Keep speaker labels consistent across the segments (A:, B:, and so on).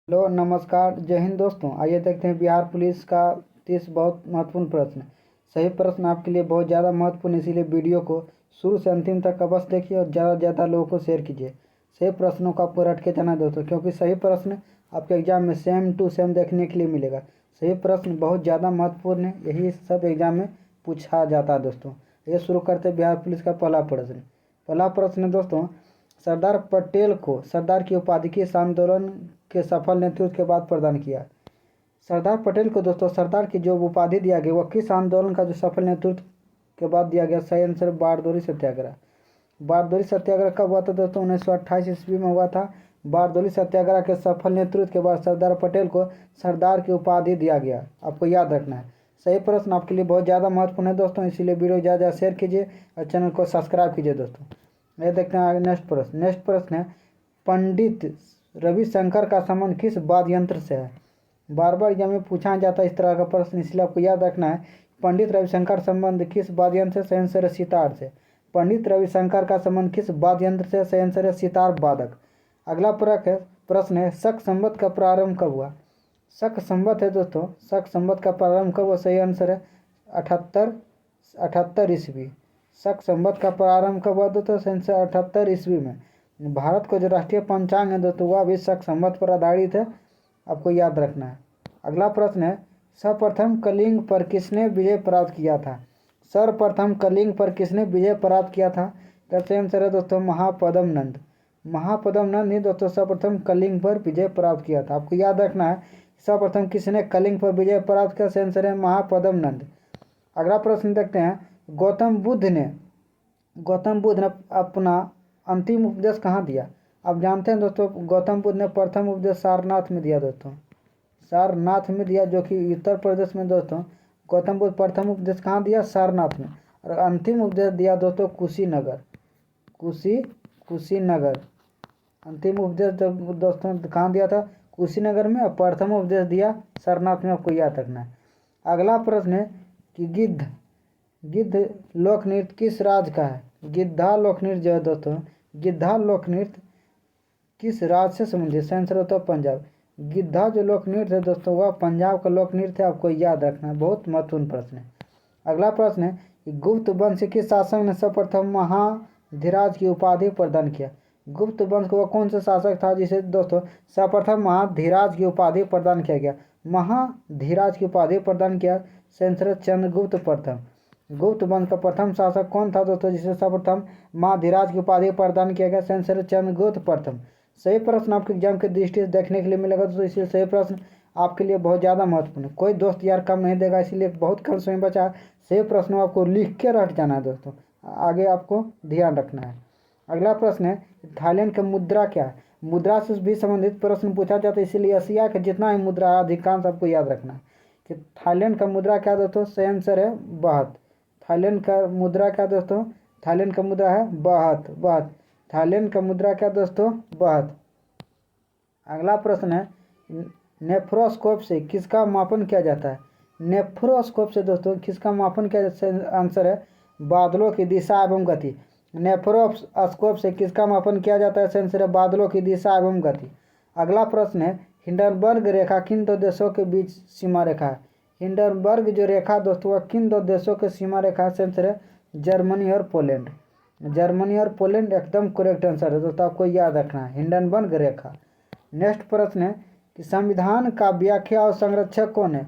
A: Hello नमस्कार जय हिंद दोस्तों। आइए देखते हैं बिहार पुलिस का 30 बहुत महत्वपूर्ण प्रश्न। सही प्रश्न आपके लिए बहुत ज़्यादा महत्वपूर्ण, इसीलिए वीडियो को शुरू से अंतिम तक अवश्य देखिए और ज़्यादा से ज़्यादा लोगों को शेयर कीजिए। सही प्रश्नों को आपको रट के जाना है दोस्तों, क्योंकि सही प्रश्न आपके एग्जाम में सेम टू सेम देखने के लिए मिलेगा। सही प्रश्न बहुत ज़्यादा महत्वपूर्ण है, यही सब एग्जाम में पूछा जाता है दोस्तों। ये शुरू करते हैं बिहार पुलिस का पहला प्रश्न। पहला प्रश्न है दोस्तों, सरदार पटेल को सरदार की उपाधि किस आंदोलन के सफल नेतृत्व के बाद प्रदान किया। सरदार पटेल को दोस्तों सरदार की जो उपाधि दिया गया वह किस आंदोलन का जो सफल नेतृत्व के बाद दिया गया। सही आंसर बारदोली सत्याग्रह। बारदोली सत्याग्रह कब हुआ था दोस्तों? 1928 ईस्वी में हुआ था। बारदोली सत्याग्रह के सफल नेतृत्व के बाद सरदार पटेल को सरदार की उपाधि दिया गया, आपको याद रखना है। सही प्रश्न आपके लिए बहुत ज़्यादा महत्वपूर्ण है दोस्तों, इसीलिए वीडियो ज़्यादा शेयर कीजिए और चैनल को सब्सक्राइब कीजिए दोस्तों। ये देखते हैं आगे नेक्स्ट प्रश्न। नेक्स्ट प्रश्न है, पंडित रविशंकर का संबंध किस वाद्य यंत्र से है। बार बार एग्जाम में पूछा जाता है इस तरह का प्रश्न, इसलिए आपको याद रखना है पंडित रविशंकर संबंध किस वाद्य यंत्र से। सही आंसर है सितार से। पंडित रविशंकर का संबंध किस वाद्य यंत्र से। सही आंसर है सितार वादक। अगला प्रश्न है, शक संवत का प्रारंभ कब हुआ। शक संवत है दोस्तों, शक संवत का प्रारंभ कब हुआ। सही आंसर है 78 ईस्वी। शक संवत का प्रारंभ कब हुआ दोस्तों? 78 ईस्वी में। भारत को जो राष्ट्रीय पंचांग है दोस्तों वह भी शक संवत पर आधारित है, आपको याद रखना है। अगला प्रश्न है, सर्वप्रथम कलिंग पर किसने विजय प्राप्त किया था। सर्वप्रथम कलिंग पर किसने विजय प्राप्त किया था। तो सही आंसर है दोस्तों महापद्म नंद। महापद्म नंद ही दोस्तों सर्वप्रथम कलिंग पर विजय प्राप्त किया था, आपको याद रखना है सर्वप्रथम किसने कलिंग पर विजय प्राप्त किया। सही आंसर है महापद्म नंद। अगला प्रश्न देखते हैं, गौतम बुद्ध ने अपना अंतिम उपदेश कहाँ दिया। आप जानते हैं दोस्तों गौतम बुद्ध ने प्रथम उपदेश सारनाथ में दिया दोस्तों, सारनाथ में दिया, जो कि उत्तर प्रदेश में दोस्तों। गौतम बुद्ध प्रथम उपदेश कहाँ दिया? सारनाथ में। और अंतिम उपदेश दिया दोस्तों कुशीनगर। कुशीनगर अंतिम उपदेश दोस्तों कहाँ दिया था? कुशीनगर में। और प्रथम उपदेश दिया सारनाथ में, आपको याद रखना है। अगला प्रश्न है कि गिद्ध लोक नृत्य किस राज्य का है। गिद्धा लोक नृत्य जो है दोस्तों, गिद्धा लोक नृत्य किस राज्य से संबंधित। सही आंसर होता है पंजाब। गिद्धा जो लोक नृत्य है दोस्तों वह पंजाब का लोक नृत्य है, आपको याद रखना है, बहुत महत्वपूर्ण प्रश्न है। अगला प्रश्न है कि गुप्त वंश के शासक ने सर्वप्रथम महाधिराज की उपाधि प्रदान किया। गुप्त वंश का वह कौन सा शासक था जिसे दोस्तों सर्वप्रथम महाधिराज की उपाधि प्रदान किया गया। महाधिराज की उपाधि प्रदान किया। सही आंसर है चंद्रगुप्त प्रथम। गुप्त वंश का प्रथम शासक कौन था दोस्तों जिसे सर्वप्रथम महाधिराज की उपाधि प्रदान किया गया। सही आंसर है चंद्रगुप्त प्रथम। सही प्रश्न आपके एग्जाम के दृष्टि से देखने के लिए मिलेगा दोस्तों, इसलिए सही प्रश्न आपके लिए बहुत ज़्यादा महत्वपूर्ण है। कोई दोस्त यार कम नहीं देगा, इसीलिए बहुत कम समय बचा। सही प्रश्न आपको लिख के रट जाना है दोस्तों, आगे आपको ध्यान रखना है। अगला प्रश्न है, थाईलैंड की मुद्रा क्या है। मुद्रा से भी संबंधित प्रश्न पूछा जाता है, इसीलिए एशिया का जितना ही मुद्रा है अधिकांश आपको याद रखना है कि थाईलैंड का मुद्रा क्या दोस्तों। सही आंसर है बाहत। थाईलैंड का मुद्रा क्या दोस्तों? थाईलैंड का मुद्रा है बाहत। थाईलैंड का मुद्रा क्या दोस्तों? बाहत। अगला प्रश्न है, नेफ्रोस्कोप से किसका मापन किया जाता है। नेफ्रोस्कोप से दोस्तों किसका मापन किया जाता है। आंसर है बादलों की दिशा एवं गति। नेफ्रोस्कोप से किसका मापन किया जाता है। आंसर है बादलों की दिशा एवं गति। अगला प्रश्न है, हिंडनबर्ग रेखा किन दो देशों के बीच सीमा रेखा है। हिंडनबर्ग जो रेखा दोस्तों वह किन दो देशों के सीमा रेखा है। आंसर है जर्मनी और पोलैंड। जर्मनी और पोलैंड एकदम करेक्ट आंसर है दोस्तों, आपको याद रखना है हिंडनबर्ग रेखा। नेक्स्ट प्रश्न है कि संविधान का व्याख्या और संरक्षक कौन है।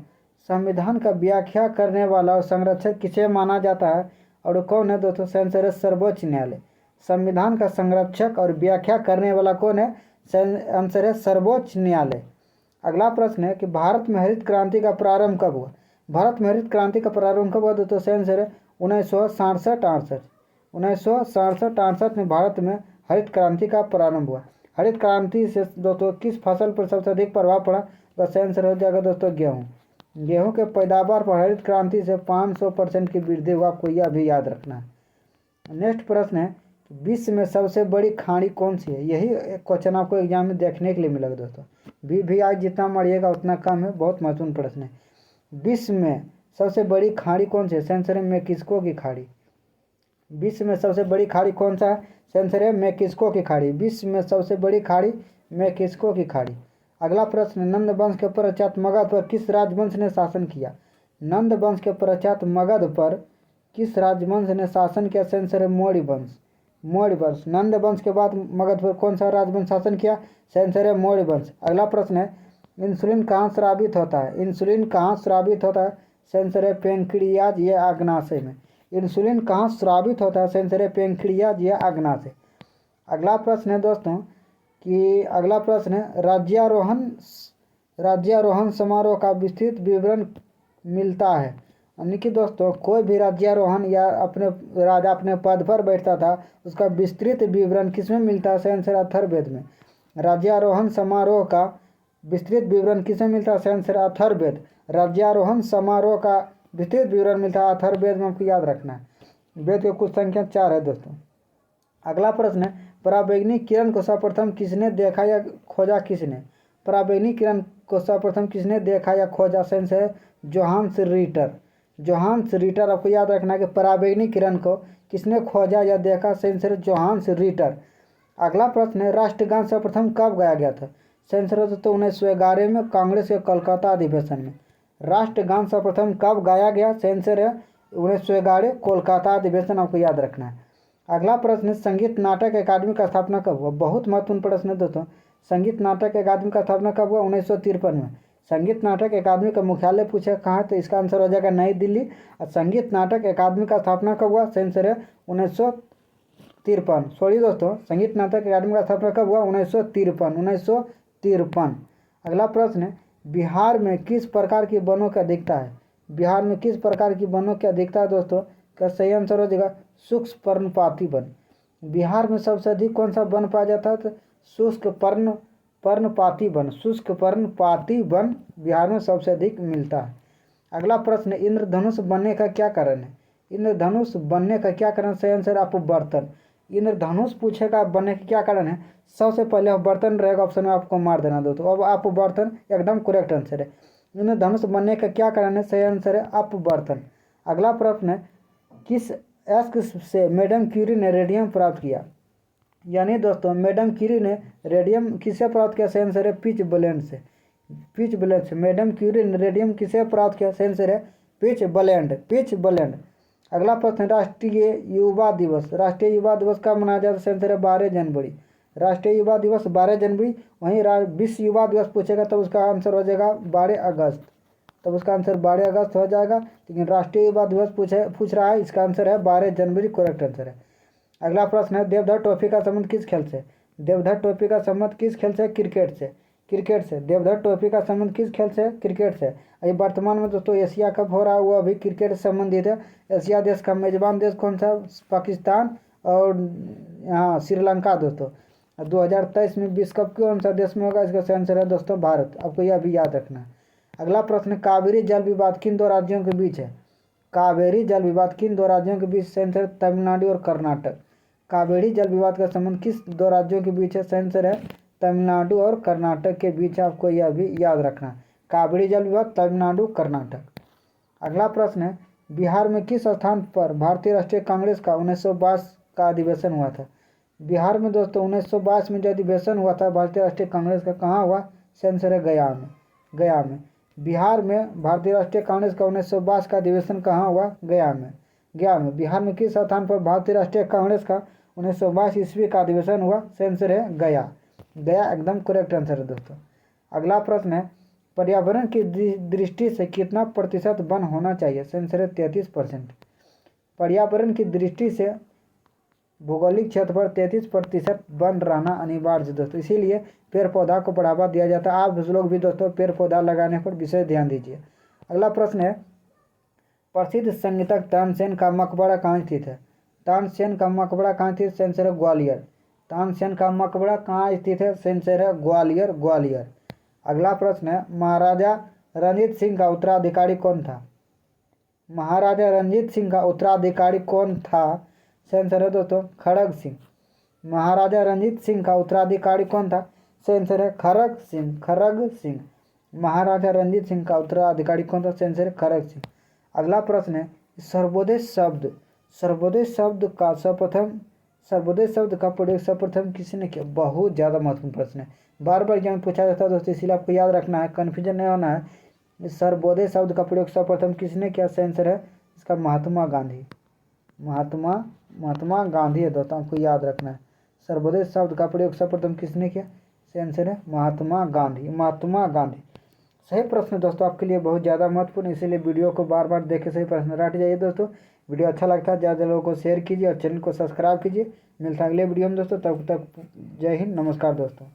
A: संविधान का व्याख्या करने वाला और संरक्षक किसे माना जाता है और कौन है दोस्तों। आंसर है सर्वोच्च न्यायालय। संविधान का संरक्षक और व्याख्या करने वाला कौन है। आंसर है सर्वोच्च न्यायालय। अगला प्रश्न है कि भारत में हरित क्रांति का प्रारंभ कब हुआ। भारत में हरित क्रांति का प्रारंभ कब हुआ दोस्तों। सही आंसर है 1967-68। 1967-68 में भारत में हरित क्रांति का प्रारंभ हुआ। हरित क्रांति से दोस्तों किस फसल पर सबसे अधिक प्रभाव पड़ा। तो सही आंसर हो जाएगा दोस्तों गेहूँ। गेहूँ के पैदावार पर हरित क्रांति से 500% की वृद्धि हुआ, आपको यह भी याद रखना है। नेक्स्ट प्रश्न है, विश्व में सबसे बड़ी खाड़ी कौन सी है। यही क्वेश्चन आपको एग्जाम में देखने के लिए मिलेगा दोस्तों। भी आज जितना मरिएगा उतना कम है, बहुत महत्वपूर्ण प्रश्न है। विश्व में सबसे बड़ी खाड़ी कौन सी है। आंसर है मेक्सिको की खाड़ी। विश्व में सबसे बड़ी खाड़ी कौन सा है। आंसर है मेक्सिको की खाड़ी। विश्व में सबसे बड़ी खाड़ी मेक्सिको की खाड़ी। अगला प्रश्न, नंद वंश के पश्चात मगध पर किस राजवंश ने शासन किया? नंद वंश के पश्चात मगध पर किस राजवंश ने शासन किया? सही आंसर है मौर्य वंश। मौर्य वंश। नंद वंश के बाद मगध पर कौन सा राजवंश शासन किया? सही आंसर है मौर्य वंश। अगला प्रश्न है, इंसुलिन कहाँ स्रावित होता है? इंसुलिन कहाँ स्रावित होता है? सही आंसर है पेनक्रियाज या आग्नाशय में। इंसुलिन कहाँ स्रावित होता है? सही आंसर है पेनक्रियाज या आग्नाशय। अगला प्रश्न है दोस्तों कि अगला प्रश्न है, राज्यारोहण समारोह का विस्तृत विवरण मिलता है। यानी कि दोस्तों कोई भी राज्यारोहण या अपने राजा अपने पद पर बैठता था, उसका विस्तृत विवरण किसमें मिलता है? सही आंसर अथर्ववेद में। राज्यारोहण समारोह का विस्तृत विवरण किसमें मिलता है? सही आंसर अथर्ववेद। राज्यारोहण समारोह का विस्तृत विवरण मिलता है अथर्ववेद में, आपको याद रखना है। वेद के कुछ संख्या 4 है दोस्तों। अगला प्रश्न है, पराबैंगनी किरण को सर्वप्रथम किसने देखा या खोजा? किसने? पराबैंगनी किरण को सर्वप्रथम किसने देखा या खोजा? सही आंसर है जोहान्स रिटर। जोहान्स रिटर, आपको याद रखना है कि पराबैंगनी किरण को किसने खोजा या देखा? सही आंसर है जोहान्स रिटर। अगला प्रश्न है, राष्ट्रगान सर्वप्रथम कब गाया गया था? सही आंसर है दोस्तों 1911 में कांग्रेस के कोलकाता अधिवेशन में। राष्ट्रगान सर्वप्रथम कब गाया गया? सही आंसर है 1911 कोलकाता अधिवेशन, आपको याद रखना है। अगला प्रश्न है, संगीत नाटक अकादमी का स्थापना कब हुआ? बहुत महत्वपूर्ण प्रश्न है दोस्तों। संगीत नाटक अकादमी का स्थापना कब हुआ? 1953 में। संगीत नाटक अकादमी का मुख्यालय पूछे कहाँ, तो इसका आंसर हो जाएगा नई दिल्ली। और संगीत नाटक अकादमी का स्थापना कब हुआ? सही आंसर है 1953। सॉरी दोस्तों, संगीत नाटक अकादमी का स्थापना कब हुआ? 1953। अगला प्रश्न है, बिहार में किस प्रकार की वनों की अधिकता है? बिहार में किस प्रकार की वनों की अधिकता है दोस्तों? का सही आंसर हो जाएगा शुष्क पर्णपाती वन। बिहार में सबसे अधिक कौन सा वन पाया जाता है? तो शुष्क पर्णपाती वन। शुष्क पर्णपाती वन बिहार में सबसे अधिक मिलता है। अगला प्रश्न, इंद्रधनुष बनने का क्या कारण है? इंद्रधनुष बनने का क्या कारण? सही आंसर अपवर्तन। इंद्रधनुष पूछेगा बनने का क्या कारण है, सबसे पहले अपवर्तन रहेगा ऑप्शन में, आपको मार देना दोस्तों। अब अपवर्तन एकदम करेक्ट आंसर है। इंद्रधनुष बनने का क्या कारण है? सही आंसर है अपवर्तन। अगला प्रश्न है, किस एस्क से मैडम क्यूरी ने रेडियम प्राप्त किया? यानी दोस्तों मैडम क्यूरी ने रेडियम किससे प्राप्त किया? सही आंसर है पिच ब्लेंड से। पिच ब्लेंड से मैडम क्यूरी ने रेडियम किससे प्राप्त किया? सही आंसर है पिच ब्लेंड। अगला प्रश्न, राष्ट्रीय युवा दिवस। राष्ट्रीय युवा दिवस कब मनाया जाता है? सही आंसर है 12 जनवरी। राष्ट्रीय युवा दिवस 12 जनवरी। वहीं विश्व युवा दिवस पूछेगा तब उसका आंसर हो जाएगा 12 अगस्त। तब उसका आंसर 12 अगस्त हो जाएगा। लेकिन राष्ट्रीय युवा दिवस पूछ रहा है, इसका आंसर है 12 जनवरी, करेक्ट आंसर है। अगला प्रश्न है, देवधर ट्रॉफी का संबंध किस खेल से? देवधर ट्रॉफी का संबंध किस खेल से? क्रिकेट से। देवधर ट्रॉफी का संबंध किस खेल से? क्रिकेट से। अभी वर्तमान में दोस्तों एशिया कप हो रहा है, वो अभी क्रिकेट से संबंधित है। एशिया देश का मेजबान देश कौन सा? पाकिस्तान और यहाँ श्रीलंका दोस्तों। 2023 में विश्व कप कौन सा देश में होगा? इसका सही आंसर है दोस्तों भारत। आपको यह भी याद रखना है। अगला प्रश्न, कावेरी जल विवाद किन दो राज्यों के बीच है? कावेरी जल विवाद किन दो राज्यों के बीच? सही आंसर तमिलनाडु और कर्नाटक। कावेरी जल विवाद का संबंध किस दो राज्यों के बीच है? सही आंसर है तमिलनाडु और कर्नाटक के बीच। आपको यह भी याद रखना है, कावेरी जल विवाद तमिलनाडु कर्नाटक। अगला प्रश्न है, बिहार में किस स्थान पर भारतीय राष्ट्रीय कांग्रेस का 1922 का अधिवेशन हुआ था? बिहार में दोस्तों 1922 में जो अधिवेशन हुआ था भारतीय राष्ट्रीय कांग्रेस का, कहाँ हुआ? सही आंसर है गया में। बिहार में भारतीय राष्ट्रीय कांग्रेस का 1922 का अधिवेशन कहाँ हुआ? गया में। बिहार में किस स्थान पर भारतीय राष्ट्रीय कांग्रेस का 1922 ईस्वी का अधिवेशन हुआ? सही आंसर है गया एकदम करेक्ट आंसर है दोस्तों। अगला प्रश्न है, पर्यावरण की दृष्टि से कितना प्रतिशत वन होना चाहिए? सही आंसर है 33%। पर्यावरण की दृष्टि से भौगोलिक क्षेत्र पर 33% वन रहना अनिवार्य दोस्तों, इसीलिए पेड़ पौधा को बढ़ावा दिया जाता है। आप लोग भी दोस्तों पेड़ पौधा लगाने पर विशेष ध्यान दीजिए। अगला प्रश्न है, प्रसिद्ध संगीतक तानसेन का मकबरा कहाँ स्थित है? तानसेन का मकबरा कहाँ स्थित? सही आंसर है ग्वालियर। तानसेन का मकबरा कहाँ स्थित है? सही आंसर है ग्वालियर। अगला प्रश्न है, महाराजा रणजीत सिंह का उत्तराधिकारी कौन था? महाराजा रणजीत सिंह का उत्तराधिकारी कौन था? सही आंसर है दोस्तों खड़ग सिंह। महाराजा रणजीत सिंह का उत्तराधिकारी कौन था? सही आंसर है खड़ग सिंह। महाराजा रणजीत सिंह का उत्तराधिकारी कौन था? सही आंसर है खड़ग सिंह। अगला प्रश्न है, सर्वोदय शब्द का सर्वप्रथम सर्वोदय शब्द का प्रयोग सर्वप्रथम किसी ने किया? बहुत ज़्यादा महत्वपूर्ण प्रश्न है, बार बार एग्जाम में पूछा जाता है दोस्तों, इसलिए आपको याद रखना है, कन्फ्यूजन नहीं होना है। सर्वोदय शब्द का प्रयोग सर्वप्रथम किसने किया? सही आंसर है इसका महात्मा गांधी। महात्मा गांधी है दोस्तों, आपको याद रखना है। सर्वोदय शब्द का प्रयोग सर्वप्रथम किसने किया? सही आंसर है महात्मा गांधी। महात्मा गांधी सही प्रश्न दोस्तों, आपके लिए बहुत ज़्यादा महत्वपूर्ण, इसीलिए वीडियो को बार बार देखे सही प्रश्न रट जाइए दोस्तों। वीडियो अच्छा लगता है ज़्यादा लोगों को शेयर कीजिए और चैनल को सब्सक्राइब कीजिए। मिलता है अगले वीडियो में दोस्तों, तब तक जय हिंद, नमस्कार दोस्तों।